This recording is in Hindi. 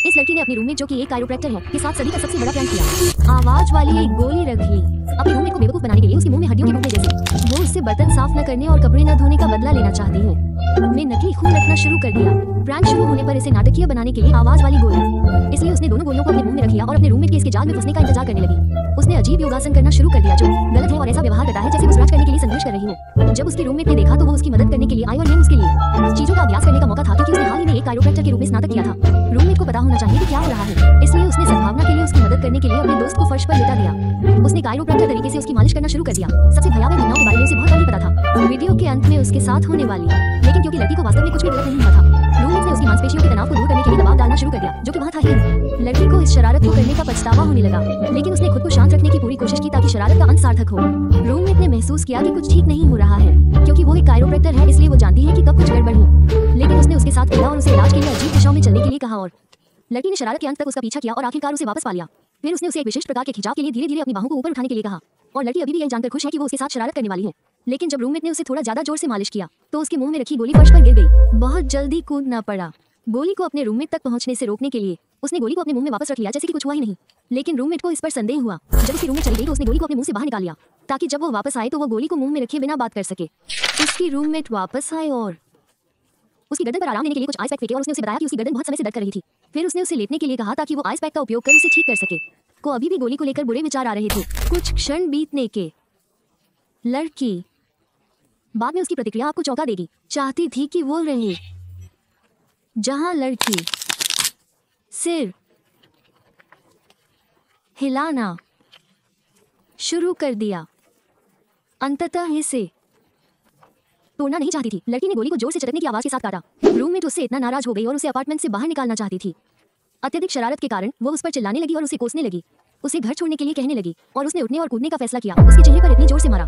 इस लड़की ने अपनी रूममेट जो कि एक कायरोप्रैक्टर है के साथ सदी का सबसे बड़ा प्रैंक किया। आवाज वाली एक गोली रख ली अपनी रूममेट को बेवकूफ बनाने के लिए उसके मुंह में हड्डियों के टुकड़े जैसे। वो उससे बर्तन साफ न करने और कपड़े न धोने का बदला लेना चाहती है। में नकली खून रखना शुरू कर दिया। प्रैंक शुरू होने पर इसे नाटकीय बनाने के लिए आवाज वाली गोली, इसलिए उसने दोनों गोलियों को अपने मुंह में रख लिया और अपने रूममेट के इसके जाल में फंसने का इंतजार करने लगी। उसने अजीब योगासन करना शुरू कर दिया जो गलत है और ऐसा व्यवहार करता है जैसे वो स्क्रैच करने के लिए संघर्ष कर रही हो। जब उसकी रूममेट ने देखा तो वो उसकी मदद करने के लिए आई और ये उसके लिए चीजों का अभ्यास करने का मौका था क्योंकि उसने हाल ही में एक कायरोप्रैक्टर के रूप में स्नातक किया था। रूममेट को पता होना चाहिए कि क्या हो रहा है, इसलिए उसने सद्भावना के लिए उसकी मदद करने के लिए अपने दोस्त को फर्श पर लेटा दिया। उसने कायरोप्रैक्टर तरीके से उसकी मालिश करना शुरू कर दिया। सबसे भयावह घटनाओं के बारे में उसे बहुत कम ही पता था। वीडियो के अंत में उसके साथ होने वाली, लेकिन क्योंकि लड़की को वास्तव में कुछ भी गलत नहीं हुआ था, रूममेट ने उसकी मांसपेशियों के तनाव को दूर करने के लिए दबाव डालना शुरू कर दिया जो कि वहाँ था ही नहीं। लड़की को इस शरारत को करने का पछतावा होने लगा, लेकिन उसने खुद को शांत रखने की पूरी कोशिश की ताकि शरारत का अंत सार्थक हो। रूममेट ने महसूस किया कि कुछ ठीक नहीं हो रहा है क्योंकि वो एक कायरोप्रैक्टर है, इसलिए वो जानती है कि कब कुछ गड़बड़ हो। लेकिन उसने उसके साथ खेला और उसे इलाज के लिए अजीब दिशाओं में चलने के लिए कहा और लड़की ने शरारत के अंत तक उसका पीछा किया और आखिरकार उसे वापस पा लिया। फिर उसने उसे एक विशिष्ट प्रकार के खिंचाव के लिए धीरे धीरे अपनी बाहों को ऊपर उठाने के लिए कहा और लड़की अभी भी यह जानकर खुश है कि वो उसके साथ शरारत करने वाली है। लेकिन जब रूममेट ने उसे थोड़ा ज्यादा जोर से मालिश किया तो उसके मुंह में रखी गोली फर्श पर गिर गई। बहुत जल्दी कूदना पड़ा गोली को अपने रूममेट तक पहुंचने से रोकने के लिए। उसने गोली को अपने मुंह में वापस रख लिया जैसे कि कुछ हुआ ही नहीं, लेकिन रूममेट को इस पर संदेह हुआ। जब उसकी रूममेट चली गई तो उसने गोली को अपने मुंह से बाहर निकाल लिया ताकि जब वो वापस आए तो वो गोली को मुंह में रखे बिना बात कर सके। उसकी रूममेट वापस आए और उसकी गर्दन पर आराम देने के लिए कुछ आइस पैक फेंके और उसने उसे बताया कि उसकी गर्दन बहुत समय से दर्द कर रही थी। फिर उसने उसे लेटने के लिए कहा ताकि वो आइस पैक का उपयोग कर उसे ठीक कर सके। को अभी भी गोली को लेकर बुरे विचार आ रहे थे। कुछ क्षण बीतने के लड़की बाद में उसकी प्रतिक्रिया आपको चौंका देगी। चाहती थी कि वो रहे जहां लड़की सिर हिलाना शुरू कर दिया। अंततः इसे तोड़ना नहीं चाहती थी। लड़की ने गोली को जोर से चटकने की आवाज के साथ काटा। रूममेट उससे इतना नाराज हो गई और उसे अपार्टमेंट से बाहर निकालना चाहती थी। अत्यधिक शरारत के कारण वो उस पर चिल्लाने लगी और उसे कोसने लगी, उसे घर छोड़ने के लिए कहने लगी और उसने उठने और कूदने का फैसला किया। उसके चेहरे पर इतनी जोर से मारा